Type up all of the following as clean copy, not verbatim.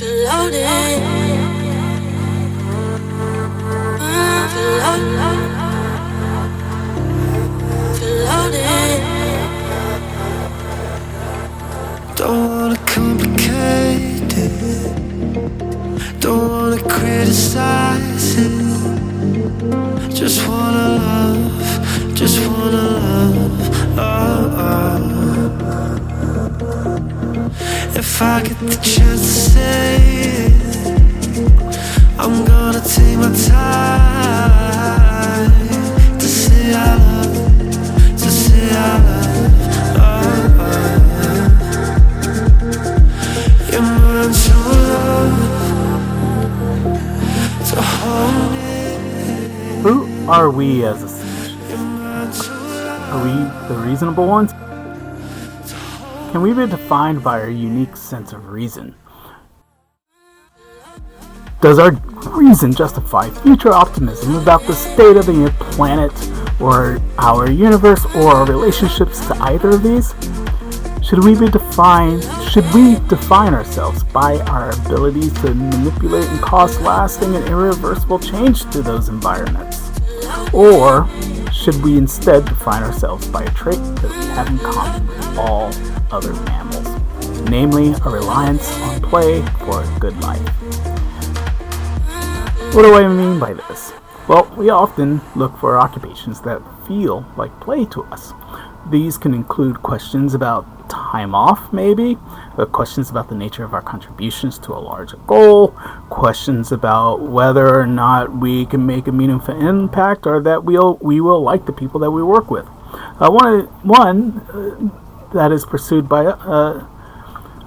Don't wanna complicate it, don't wanna criticize it. Just wanna love, just wanna love. If I get the chance to say it, I'm gonna take my time to say I love, to say I love. You're mine to love, to hold it. Who are we as a species? Are we the reasonable ones? Can we be defined by our unique sense of reason? Does our reason justify future optimism about the state of the planet or our universe or our relationships to either of these? Should we define ourselves by our abilities to manipulate and cause lasting and irreversible change to those environments? Or should we instead define ourselves by a trait that we have in common with all other mammals, namely a reliance on play for a good life? What do I mean by this? Well, we often look for occupations that feel like play to us. These can include questions about time off, maybe, questions about the nature of our contributions to a larger goal, questions about whether or not we can make a meaningful impact, or that we will like the people that we work with. One that is pursued by,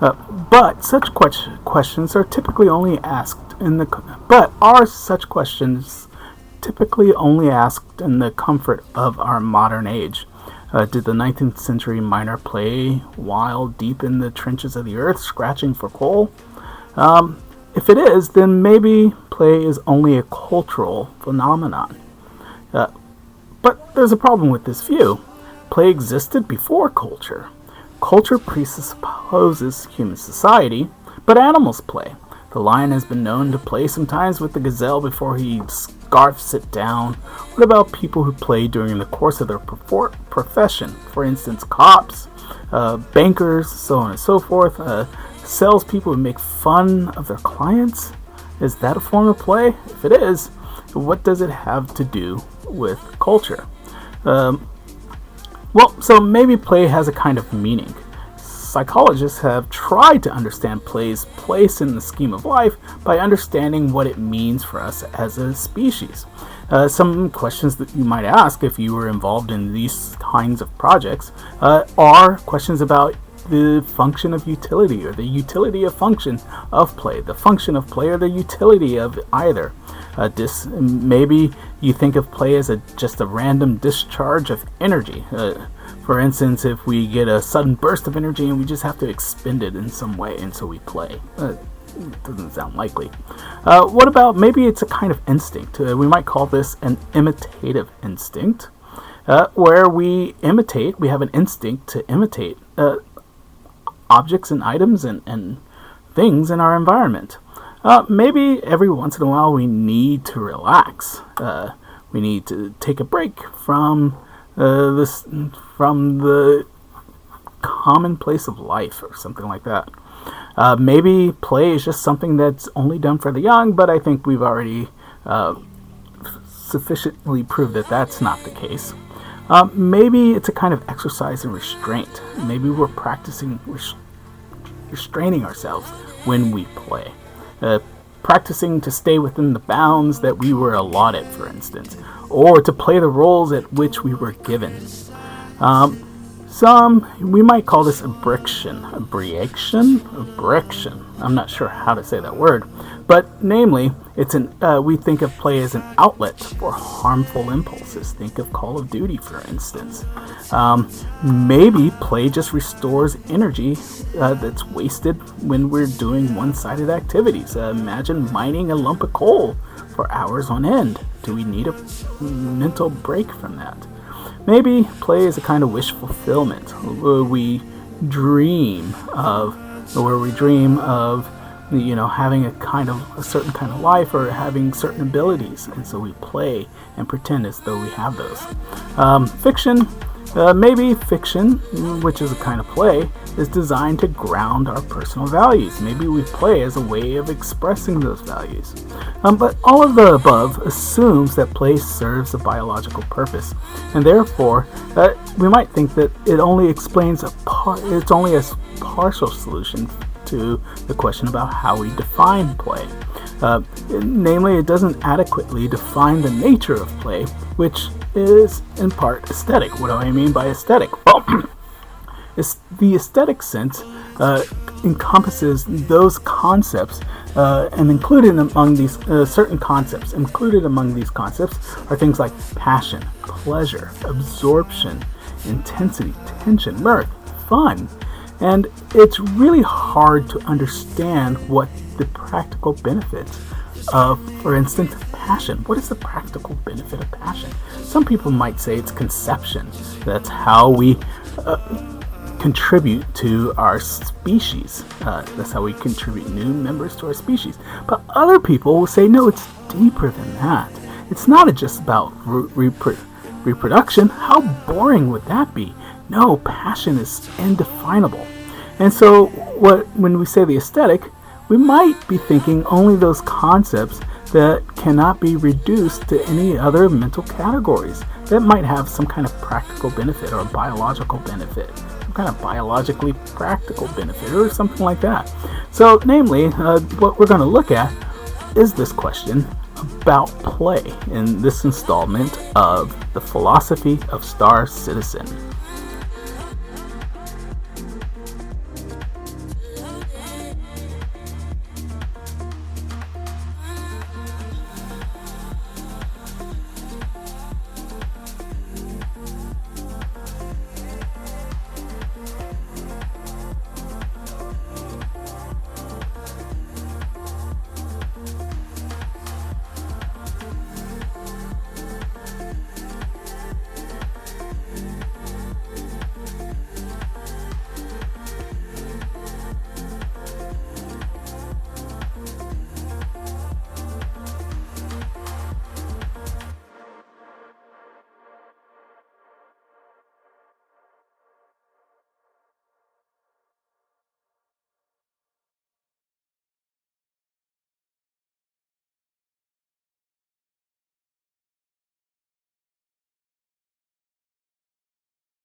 but such questions are typically only asked are such questions typically only asked in the comfort of our modern age? Did the 19th century miner play while deep in the trenches of the earth, scratching for coal? If it is, then maybe play is only a cultural phenomenon. But there's a problem with this view. Play existed before culture. Culture presupposes human society, but animals play. The lion has been known to play sometimes with the gazelle before he scarfs it down. What about people who play during the course of their profession? For instance, cops, bankers, so on and so forth. Salespeople who make fun of their clients. Is that a form of play? If it is, what does it have to do with culture? So maybe play has a kind of meaning. Psychologists have tried to understand play's place in the scheme of life by understanding what it means for us as a species. Some questions that you might ask if you were involved in these kinds of projects are questions about the function of utility, or the utility of function of play, the function of play or the utility of either. Maybe you think of play as just a random discharge of energy. For instance, if we get a sudden burst of energy and we just have to expend it in some way, and so we play. It doesn't sound likely. What about maybe it's a kind of instinct? We might call this an imitative instinct, where we have an instinct to imitate objects and items and things in our environment. Maybe every once in a while we need to relax. We need to take a break from the commonplace of life, or something like that. Maybe play is just something that's only done for the young, but I think we've already sufficiently proved that that's not the case. Maybe it's a kind of exercise in restraint. Maybe we're practicing restraining ourselves when we play. Practicing to stay within the bounds that we were allotted, for instance, or to play the roles at which we were given. We might call this abriction. I'm not sure how to say that word, but namely, we think of play as an outlet for harmful impulses. Think of Call of Duty, for instance. Maybe play just restores energy that's wasted when we're doing one-sided activities. Imagine mining a lump of coal for hours on end. Do we need a mental break from that? Maybe play is a kind of wish fulfillment, where we dream of having a certain kind of life or having certain abilities, and so we play and pretend as though we have those. Fiction, maybe fiction, which is a kind of play, is designed to ground our personal values. Maybe we play as a way of expressing those values. But all of the above assumes that play serves a biological purpose, and therefore we might think that it only explains it's only a partial solution to the question about how we define play. Namely, it doesn't adequately define the nature of play, which is in part aesthetic. What do I mean by aesthetic? Well, the aesthetic sense encompasses those concepts, and included among these certain concepts. Included among these concepts are things like passion, pleasure, absorption, intensity, tension, mirth, fun. And it's really hard to understand what the practical benefits of, for instance, passion. What is the practical benefit of passion? Some people might say it's conception. That's how we contribute to our species. That's how we contribute new members to our species. But other people will say, no, it's deeper than that. It's not just about reproduction. How boring would that be? No, passion is indefinable. And so when we say the aesthetic, we might be thinking only those concepts that cannot be reduced to any other mental categories that might have some kind of practical benefit or biological benefit, some kind of biologically practical benefit or something like that. So namely, what we're going to look at is this question about play in this installment of the Philosophy of Star Citizen.